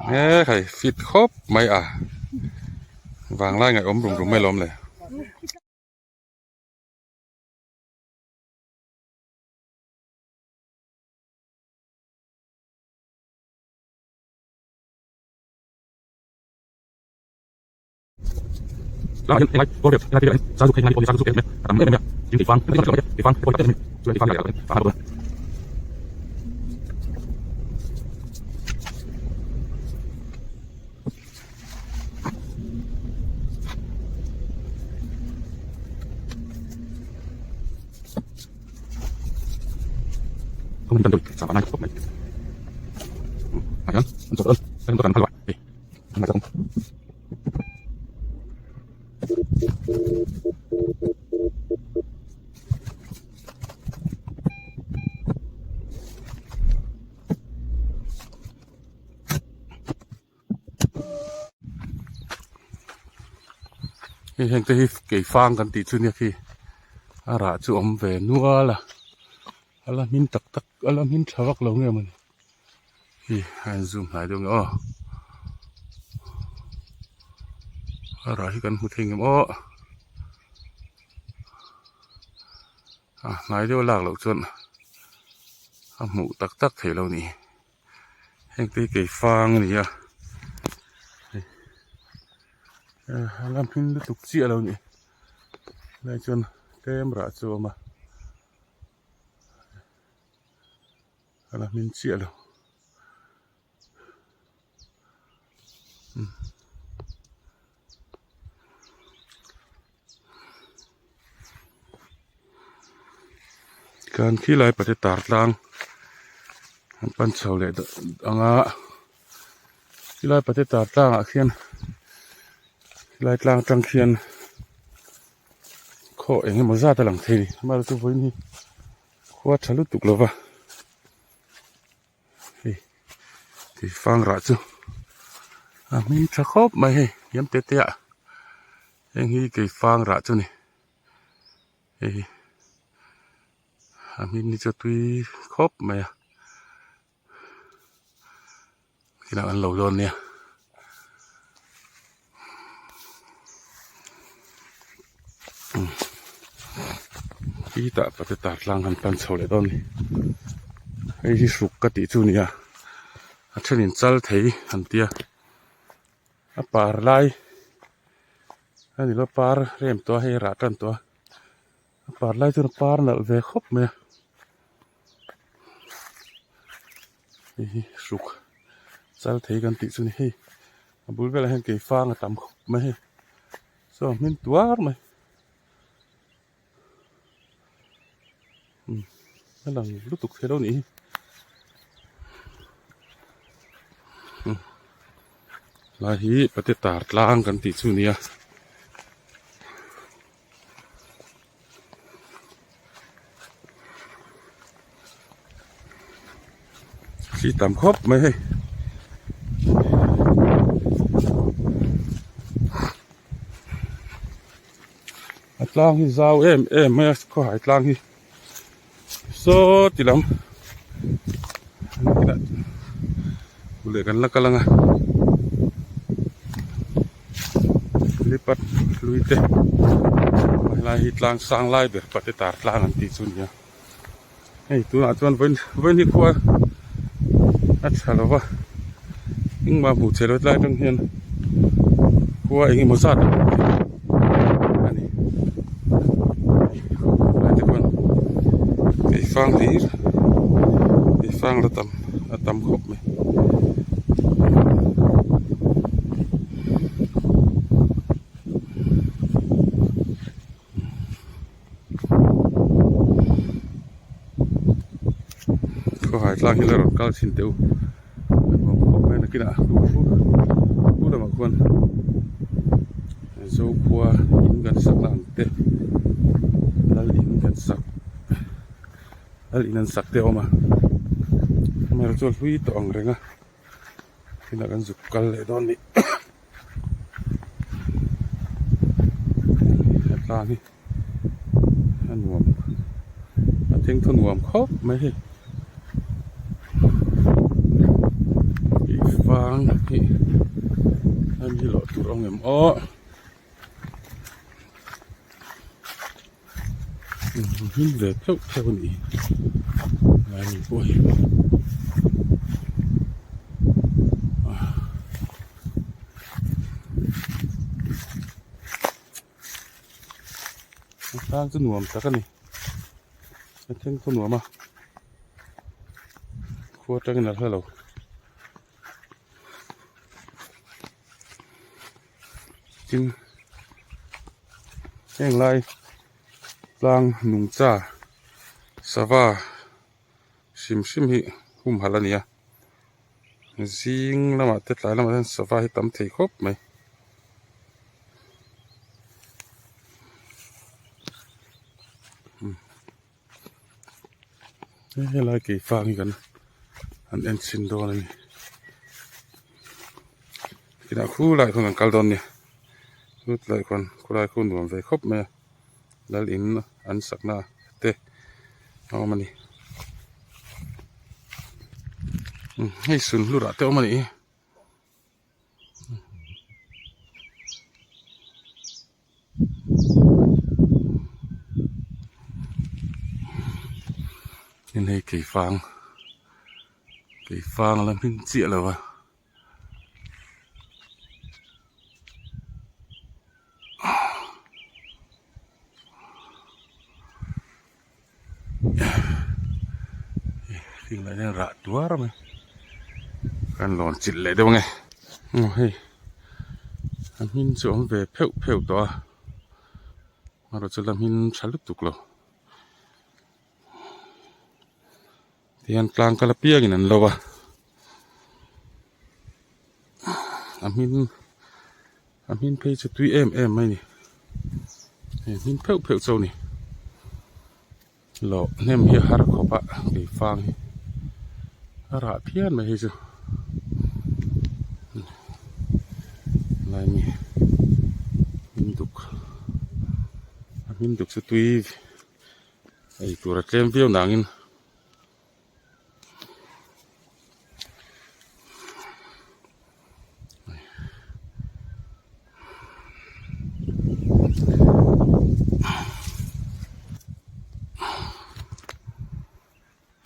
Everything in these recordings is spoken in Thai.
nghe thầy phít khốp mấy à vàng lai ngày ốm rùng rùng mấy lom này là hiện nay có việc hiện nay giáo dục hiện nay có giáo dục hiện nay tầm em em chính tỷ phán tỷ phán có tỷ phán này là phán không cần được sản phẩm này tốt này anh chọn ơn anh tôi cần phân loại đi anh không hiện tại cái phangกันตีชุนเนี่ยคืออะไรจู่อมเวนัวล่ะอะไรมินตักอะไรมินชาวกลงเนี่ยมันที่ให้ซูมหายตรงนี้อ๋ออะไรที่กันหูทิ้งอ๋อไหนเดี๋ยวลากเราจนหมูตักเถเรานี่เห็นตีไก่ฟางนี่อ่ะลำพินตุกเจียเรานี่เลยจนเต็มระจูมาลำพินเจียเราการขี้ลายปฏิตาร์ลางปันเฉาเลยอ่างขี้ลายปฏิตาร์ลางอ่ะเขียนลายกลางจังเขียนข้อเองมันซาตะหลังเทนี่มาดูตัวนี้ขวดทะลุตุกเลยวะที่ฟังระจูมีตะครบไหมย้ำเตะยังฮีกี่ฟังระจูนี่มีนี่จะตุยครบไหมที่นั่นอันเหล่าโดนเนี่ยที่ตะปฏิตาร์ลางกันปันเฉาเลยตอนนี้ไอ้ที่สุกกติจูนี่อ่ะเช่นจัลเทยอันเดียปาร์ไลอันนี้เราปาร์เริ่มตัวให้รักันตัวปาร์ไลจนปาร์นั่นเวคบไหมไอ้สุกจัลเทยกันติจูนี่ให้บุลเวลาเห็นเกี่ยฟางต่ำคบไหมส่วนมินตัวไหมนั่นหลังรู้ตุกเท่านี้ลายฮีปฏิตาร์ลางกันติดสุนียสีต่ำครบไหมลางที่เจ้าไม่ก็หายลางที่โซ่ติลำเหลือกันแล้วก็ลังลิปัดลุยเตะลายหิตลางสร้างลายแบบปฏิตาร์ลางอันติสุนยาไอ้ตัวอาจารย์เป็นที่ขวาอัดฉลาวะยิ่งมาบูเชลล์ลายตรงเฮียนขวาเองมันสัตว์อันนี้ลายที่มันไอ้ฟังดีไอ้ฟังแล้วตำครบไหมก็หายลางที่เราหลอกก้าวสินเดียวผมไม่นักกินอ่ะพูดอะไรบางคนโซ่ขัวอินกันสักหลังเตะแล้วอินกันสักแล้วอินกันสักเดียวมาไม่รู้จะลุยต่ออะไรนะที่นักกันสุกกันเลยตอนนี้ลางนี่หนวมทิ้งทนหนวมครบไหม างนี่ให้มีหลอดตัวเอาเงิมอ้อหินเหลือเท่านี้งานนี้โอ้ยทางจะหนวมสักนี่เท่งตัวหนวมมาขวดจังนั้นเท่าเราจริงแห้งไรลางหนุ่งจ้าสวาชิมฮิหุ่มหัลเนี่ยจิงละมาเต็ดหลายละมาสวาให้ตำเทครบไหมนี่อะไรกี่ฟังกันอันเอ็นชินโดนี่กินอาคู่หลายคนกันกัลดอนเนี่ยรูดหลายคนคู่หลายคนรวมไปครบไหมแล้วอินอันสักหน้าเตะเอามานี่ให้สุนลูระเตะเอามานี่นี่ให้กี่ฟังแล้วพิ้งเจี๊ยเลยวะทิ้งอะไรเนี่ยระตัวอะไรไหมกันหลอนจิตเลยได้บ้างไงโอ้ยอันหินสวมไปเพียวตัวมาเราจะทำหินชัลุตุกเราที่อันกลางกระเปียกินนั่นเราวะอันหินเพย์จะตุยไหมนี่หินเพียวโซนี่เราเนี่ยมีฮาร์ขบะกี่ฟังระเพี้ยนมาให้จูลายมีหินดุกสตุยไอตัวระเจมเพี้ยวหนังอิน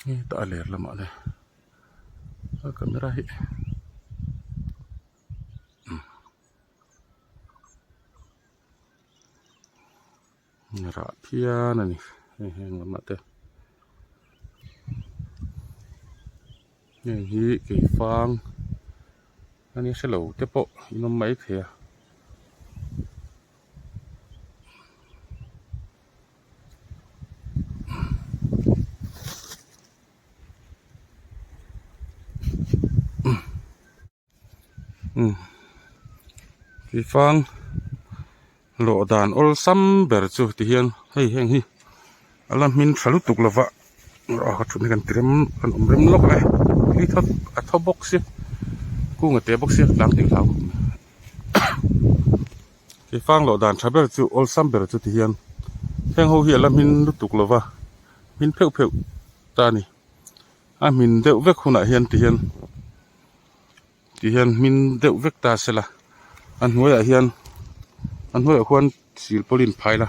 นี่ตาเหลือละมั้งเลยก็ไม่ได้ระเพี้ยนนี่แห้งละมั้งเต้นี่ฮีกี่ฟังอันนี้เฉลวเตปะอินไม่เทียกี่ฟังโหลดานอลซัมเบอร์จูที่เฮียนให้แห้งฮีอลัมมินสลุตุกลาวะเราชุดนี้กันเตรียมกันอมริมล็อกเลยที่ทับบ็อกซ์กู้เงินเตะบ็อกซ์หลังติ่งเท้าที่ฟังโหลดานชาเบอร์จูอลซัมเบอร์จูที่เฮียนแห้งหูเฮียลัมมินลุตุกลาวะมินเพียวตานี่มินเดวเวกหุ่นเฮียนที่เฮียนมินเดวเวกตาเสละอันหัวเฮียนอันหัวควรสิลปลินไพ่ละ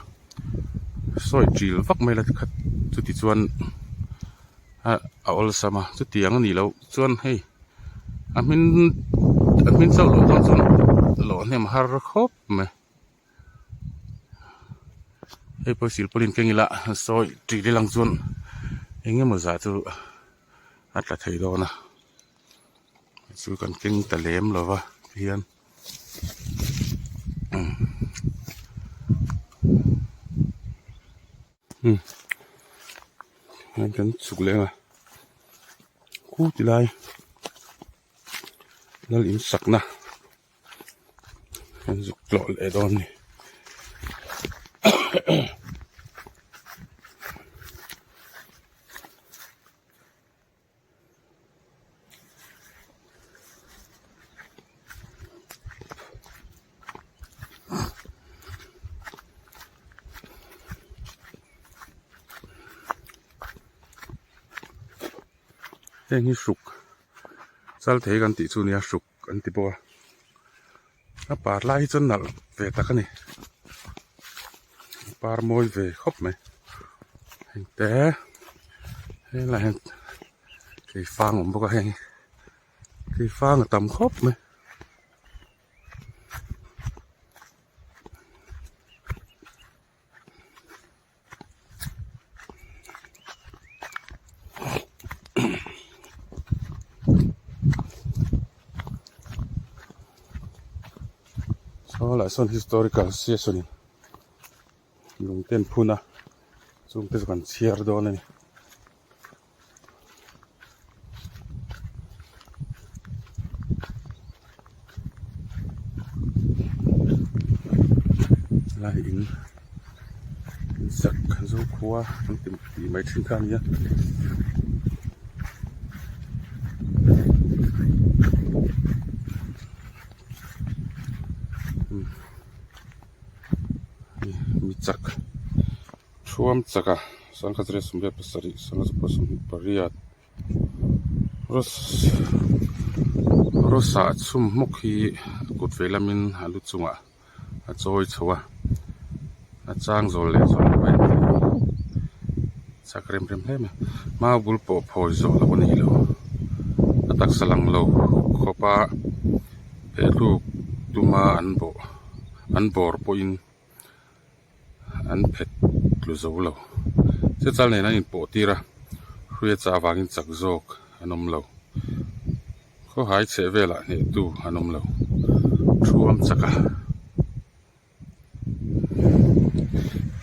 สอยจีลฟักไม่ละคัดจุดที่ชวนเอาละสมาจุดที่ยังนี่เราชวนให้อันมินเศร้าหล่อตอนชวนหล่อเนี่ยมาหาครบไหมให้พอสิลปลินเก่งละสอยจีได้ลังชวนเองเนี่ยมาจากจุอัตราไทยโดนะสู้กันเก่งแต่เลี้ยมหรอวะเพียนงั้นกันสุกเลยอ่ะคู่ที่ไรแล้วอินสักนะกันสุกหล่อเลยตอนนี้แห้งให้สุก zal thei kan ti chu nia hruk kan ti pawh a par lai hi chuan nalh ve tak ani par mawi ve khawp mai heng te helai hen kei fang awm bawk a heng kei fang a tam khawp mai lại son historical season lùng tên phun chúng tôi còn share đó này lại in giặc dấu khoa trong tìm tí máy trên khăn nhé Cak, suam caka, sangka ceria sumber pasari, sangka cepat sumber pariat. Ros saat sum mukhi kut velamin halut sunga, acoi cawa, acang zole zole. Cak rem leh, ma bulpo poi zole boni lo, atak salang lo, kopa pelu tuma anbor poin. An pet lu zo lo se chal nei na in po tira hruia cha wangin chak zawk anom lo kho hai che vela ne tu anom lo thuam chaka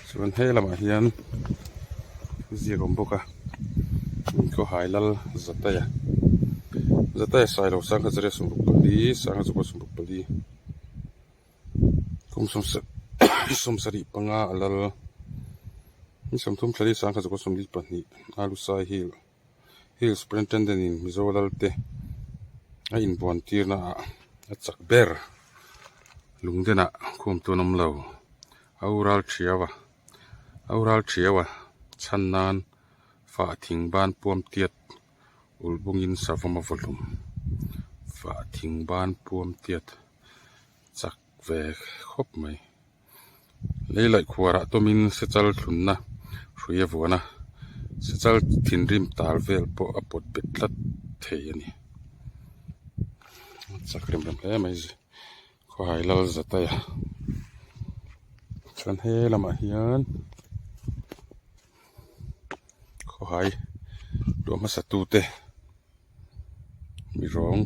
chuan he lama hian zia gom boka kho hai lal zataya sai lo sang khazre sum pali sang khazu sum pali kum som sari panga alal mi som thum thali sang khazu som li pani alu sai hill superintendent in mizolal te a in bon tirna a chak ber lungdena khum tunom lo aural thiawa channan fa thingban puam tiat ulbungin savama volum fa thingban puam tiat chak ve khop mai leilai khuara tomin sechal thunna hruia vuana sechal thinrim tal vel po apot betlat thei ani chakrem hle mai kho hailal zataya chan he lama hian kho hai doma satute mi rong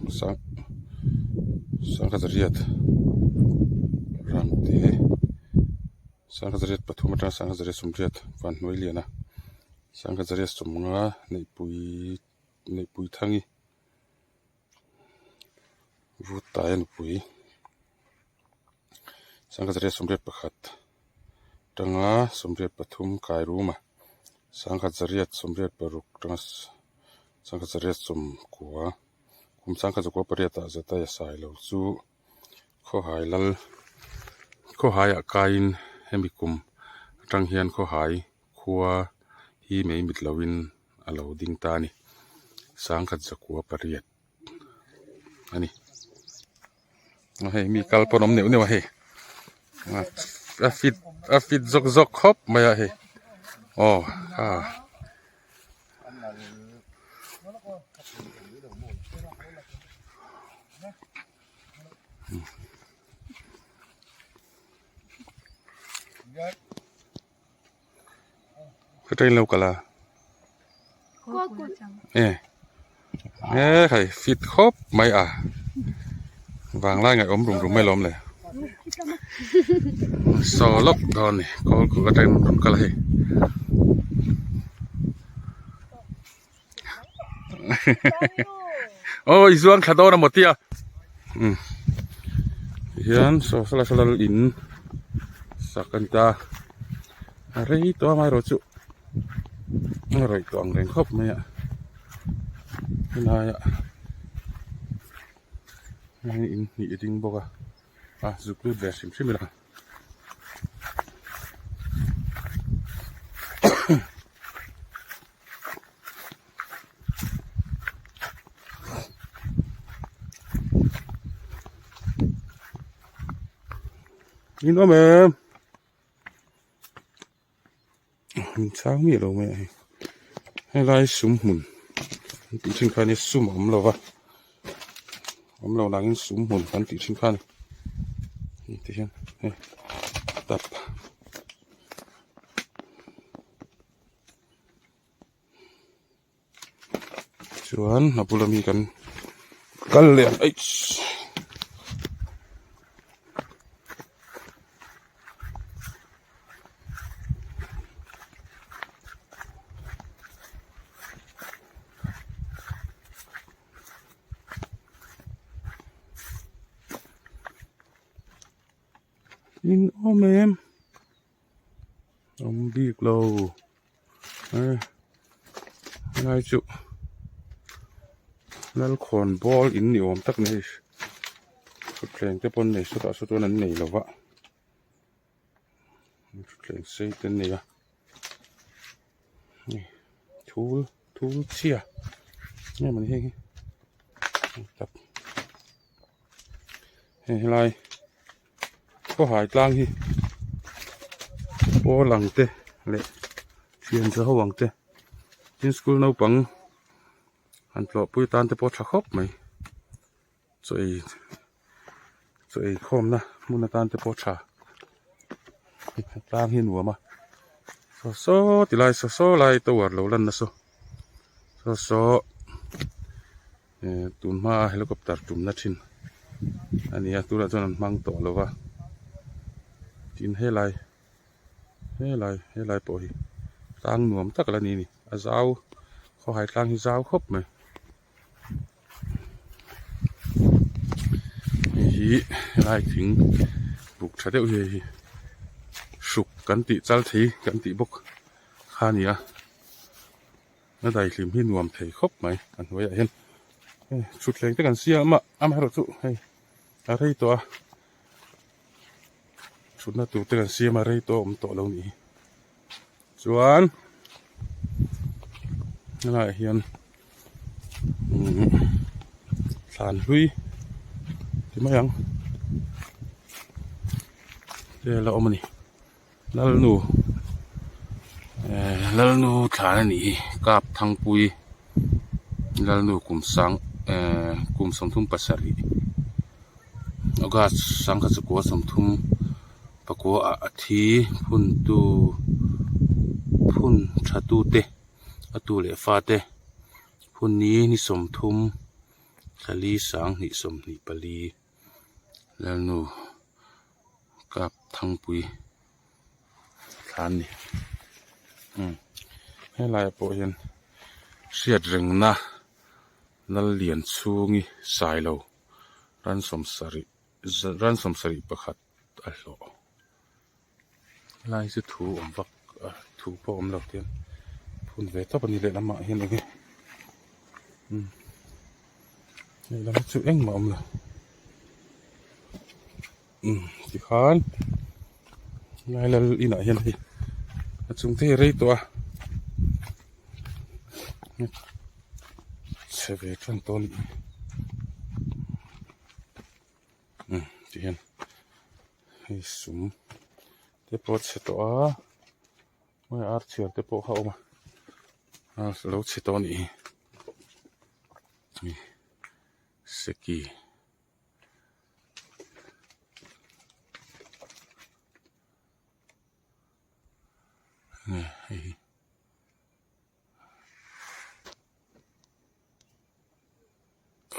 sang khazariat ramte sang khazariat pathumata sang khazariat sumriat van noiliana sang khazariat sumnga nei pui thangi vutain pui sang khazariat sumriat pakhat tanga sumriat pathum kai ruma sang khazariat sumriat paruk tanga sang khazariat sum kwa kum sang khazukwa pariata zataya sai lo chu kho hai a kain hemikum tang hian kho hai khuwa hi mei mitlawin alo ding ta ni sang khat zakwa pariat ani hei mi kalponom neu he a fit zok khop maya he oh ha cái trên lâu cả là hay fit khốp mấy vàng lai ngày ốm rùng mấy lom này sò lốc đòn này có cái trên rùng cả là hay ôi zuang khá đô là một tia hiền sò sala in sakanta rei to mai rồi chú rồi toàn đèn khóc mày ạ này ạ này nhị tinh bốc giúp lưu về xím xím rồi nhìn nó mềm mình sáng mì đâu mẹ hay lai súng mùn tự sinh khai này súng ấm lâu vậy ấm lâu đang súng mùn hắn tự sinh khai này thì xem tập cuman apa lagi kan kalian nhìn ôm em ông biết lâu ngay chụpนั่นขอนบอลอินเหนียวตักนี่สุดแรงแต่ปนนี่สุดนั้นนี่แล้ววะสุดแรงเสียตันนี่อะนี่ทูเชียนี่มันเฮ้ยตับเฮ้ยไรก็หายกลางที่โอ้หลังเตะเละเชียนจะเขาหวังเตะที่สกูลน้าปังอันปลอบปุยตานแต่พอชักคบไหมสวยคมนะมุนตานแต่พอชาตามหินหัวมาโซ่ติไลโซ่ไลตัวเราลันนะโซ่ตุนมาเฮลิคอปเตอร์ตุนนัดชินอันนี้ตัวละจนมังต่อแล้ววะจินเฮไลปอยตั้งหน่วมตักละนี่อาเจ้าเขาหายกลางที่เจ้าครบไหมนี่ไล่ถึงบุกชาเดียวเลยสุกกันติจัลทีกันติบุกข้านี่นั่นได้ลิมที่หน่วมเทครบไหมอันไว้เห็นชุดแรงแต่กันเสียมาให้เราสุให้อะไรตัวชุดน่าตัวแต่กันเสียมาอะไรตัวตัวเรานี่ส่วนอะไรเห็นสารลุยที่ไม่ยังเดี๋ยวเราเอามานี่แล้วนูขานี่กับทางปุยแล้วนูกลุ่มสังกลุ่มสมทุมปัสสรีแล้วก็สังกัสกัวสมทุมปะกัวอาทิพุ่นชาตูเตอตูเลฟ้าเตพุ่นนี้นิสมทุมทะลีสังนิสมนิปลีแล้วนูกับทางปุยฐานนี่ให้ลายโปเห็นเสียดเริงนะนั่นเหรียญชูงี้สายเรารันสมสริประคัดอัลโลลายจะถูวักถูพอเราเตียนพุ่นเวทปนิเลนมาเห็นเลยนี่เราจุเอ็งมาเลยที่ขานลายเราอีน่าเห็นที่จุงเทเรตัวเสวจังต้นที่เห็นให้สุ่มเตปอดเสตัวไม่อาร์เชียร์เตปอเข้ามาแล้วเสตัวนี้สกี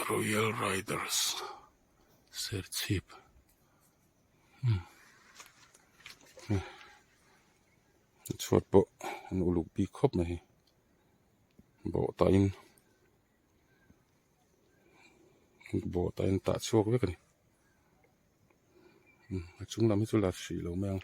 Royal Riders Serchipชวดโบอันอุลุปีครบไหมโบตายตาช่วงไว้กันchúng làm hết là xì lẩu mèo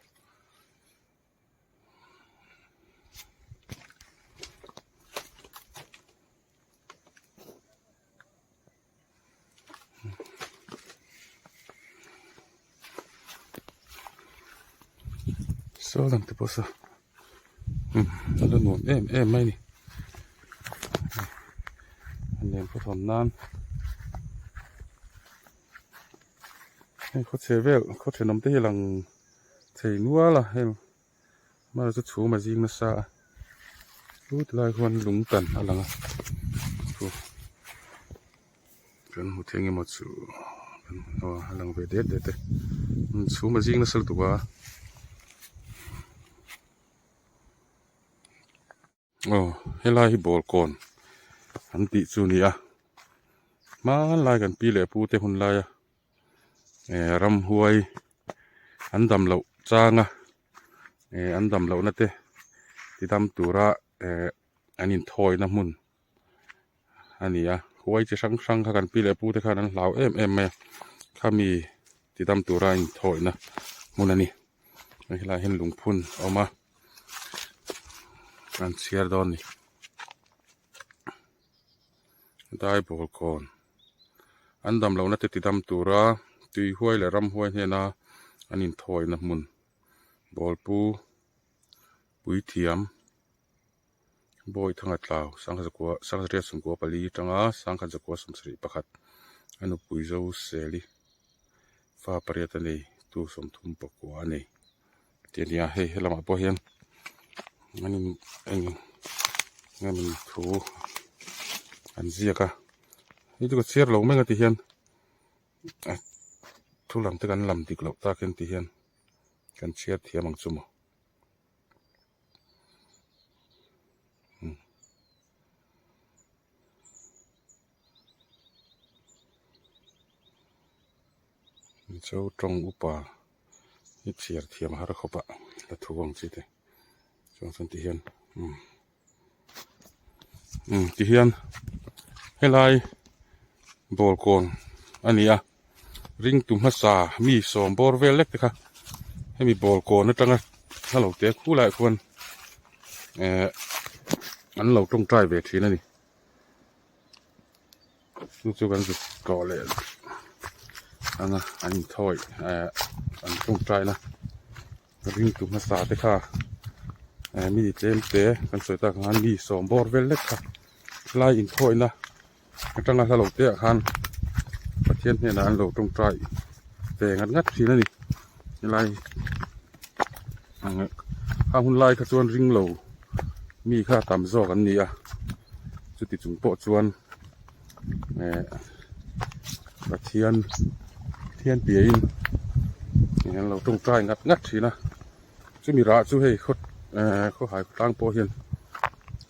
sao làm thế bao giờ nó là nổn em may nè anh em có thầm nanเขาเชื่อเวลเขาเชื่อน้ำเตี้ยหลัง thầy núa là em mà rất chú mà riêng nó xa chút lại con lúng tần à là cần một thêm một chú lần về đết để chú mà riêng nó sâu tụ quá hay là hi bol con anh tị chú nè mà lại gần pi lệ pu te hun lại ram huay anh đầm lậu trang anh đầm lậu nè te thì đâm tura anh in thôi nè mun anh huay chỉ sang sang gần pi lệ pu te khan anh lão em kami thì đâm tura in thôi nè mun anh hay là hen lung phun mà anh share đòn nèได้บอลก่อนอันดำเราน่าจะติดตามตัวระตุยห้วยและรำห้วยเนี่ยนะอันนี้ถอยนะมุนบอลปูปุยเทียมบอยทั้งอัตลาวสังขจักรสังขเรียสมกัวปลีจังสังขจักรสมศรีประคัดอันนู้ปุยเจ้าเสลีฟ้าปริยัตนีตูสมทุมปกวานี่เดี๋ยวนี้เฮ้ยเรามาพอเห็นอันนี้งั้นมันถูอันเสียกะนี่ตัวเสียเราไม่กันที่เห็นทุลังตะกันลำติกเราตากันที่เห็นกันเชียร์เทียมังจุมเจ้าตรงอุปานี่เชียร์เทียมหาระขบะและทุกวงสิเตจงสันที่เห็นที่เห็นให้ไล่บอลก่อนอันนี้ริงตุ่มฮัสซามีสองบอลเวลเล็กนะคะให้มีบอลก่อนนะจังถ้าเราเตะคู่หลายคนอันเราต้องใจเวทีนั่นนี่รู้จักกันจุดก่อเลยอันนี้ถอยอันต้องใจนะริงตุ่มฮัสซาเตะค่ะมีเต็มเตะกันสวยตาขันมีสองบอลเวลเล็กค่ะไล่อินถอยนะจังถ้าเราเตะขันประเทศเนี่ยนะเราต้องใจแต่งัดทีนั่นนี่ไล่ข้าหุ่นไล่ขจวนริงเรามีค่าต่ำซอกันนี่จุดติดจุงโปะจวนประเทียนเปียนนี่เราต้องใจงัดทีนะจะมีราช่วยให้เขาหายตั้งโปะเห็น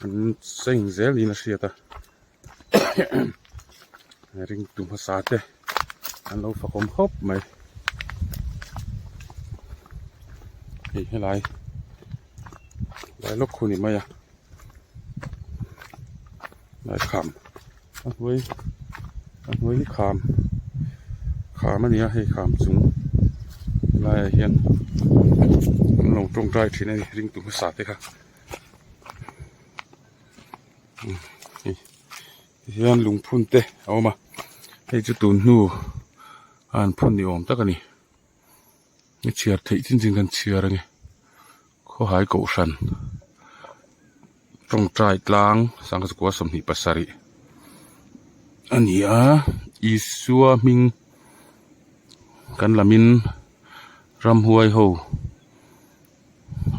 มันเซ็งเซลนี่นะเสียตาริงตุ่มภาษาเตะอันเราฝักผมครบไหมให้ไล่ลบคุณอีกไหมไล่ขามอันไว้ขามมันนี้ให้ขามสูงไล่เห็นลงตรงใจทีนี้ริงตุ่มภาษาเตะครับเฮียนลุงพุ่นเตะเอามาให้จุดตูนนู่อันพุ่นนี่อมตะกันนี่เชียร์ที่จริงๆกันเชียร์ไงเขาหายเก่าสันตรงใจกลางสังกัดกัวสมนิปัสสารีอันนี้อีสัวมิงกันละมินรำหวยโฮ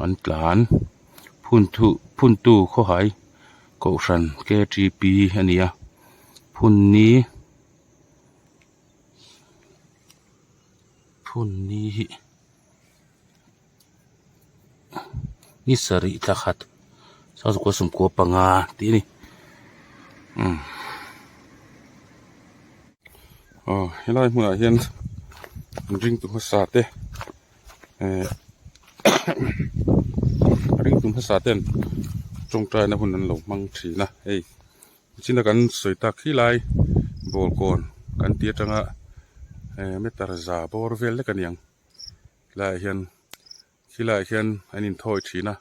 อันกลานพุ่นตู้เขาหายเก่าสันแกจีปีอันนี้พุ่นนี้นี่สริตะขัดสาวสกุลสมกัวปังาตีนี่ให้ไล่หัวเห็นริงตุ่มภาษาเต้ริงตุ่มภาษาเต้นจงใจนะหุ่นนั้นหลงมังถีนะเฮ้ยจินตกันสวยตาขี้ไล่บอลก่อนกันเตี้ยจังเมตตาซาบอลเวลเล็กกันยังไล่เห็นขี้ไล่เห็นอันนี้ถอยทีนะ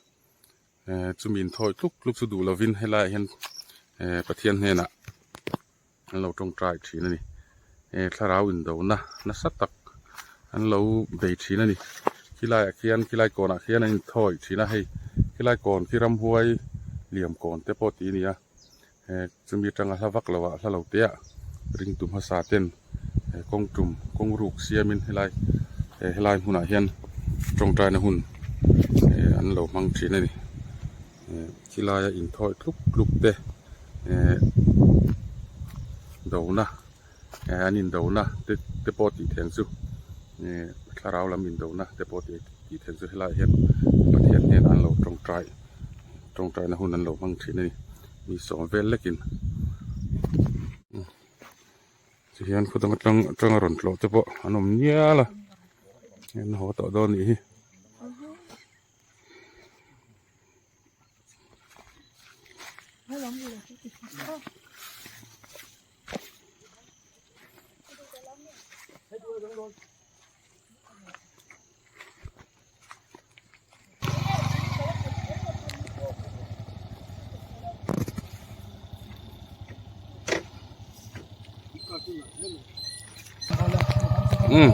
จุมินถอยลุกสุดูลาวินให้ไล่เห็นประเทศเนี่ยนะเราจงใจทีนั่นนี่ถ้าเราอินโดนะสัตตักอันเราเบทีนั่นนี่ขี้ไล่เขียนก่อนเขียนอันนี้ถอยทีนะให้ขี้ไล่ก่อนขี้รำหวยเหลี่ยมก่อนแต่พอตีนี่จะมีจังหวะวักเราถ้าเราเตะริงตุ่มภาษาเต้นกงจุ่มกงรูกเสียมินให้ไล่หุ่นเห็น ตรงใจนะหุ่นอันเรามังทีนี่กีฬาอินทอยลุกเตะเดานะอันนี้เดานะเตปอตีแทงซูคลาเราลำอินเดานะเตปอตีแทงซูให้ลายเห็นประเทศเนี่ยอันเราตรงใจนะหุ่นอันเรามังทีนี่มีสองเวลเล็กินสิเห็นคุณต้องจังรอนโลเตปออันนมเนี้ยละเห็นหัวต่อโดนนี่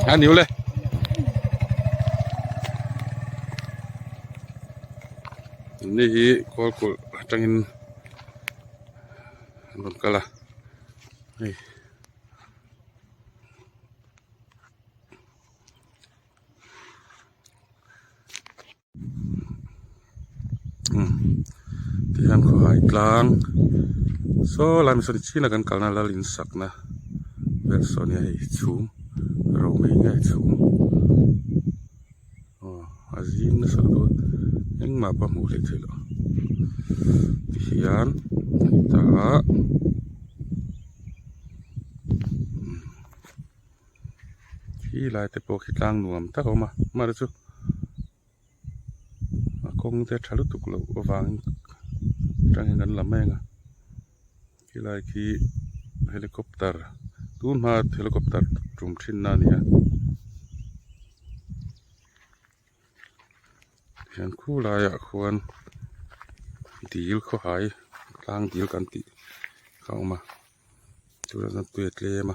อันนิ้วเลยนี่ก็จังอินนนกละนี่ที่อันขวายกลางโซ่ลายมิสดิชีนักันกลางนั่นละลินสักนะเวลโซนี่ให้ชุ่มเราไม่ง่ายชุ่มอาจินสักตัวยังมาปะมูเลยทีละที่อันตาที่ลายเตปโอคิดลางหนุ่มตาเขามาดูคงจะทะลุตุกเราวางจังเงินละแม่งที่ลายที่เฮลิคอปเตอร์ตูนมาเฮลิคอปเตอร์จุ่มชิ้นนั่นเนี่ยฉันคู่ลายควรดีลเขาหายกลางดีลกันติเข้ามาตัวนั้นตัวเล็กมา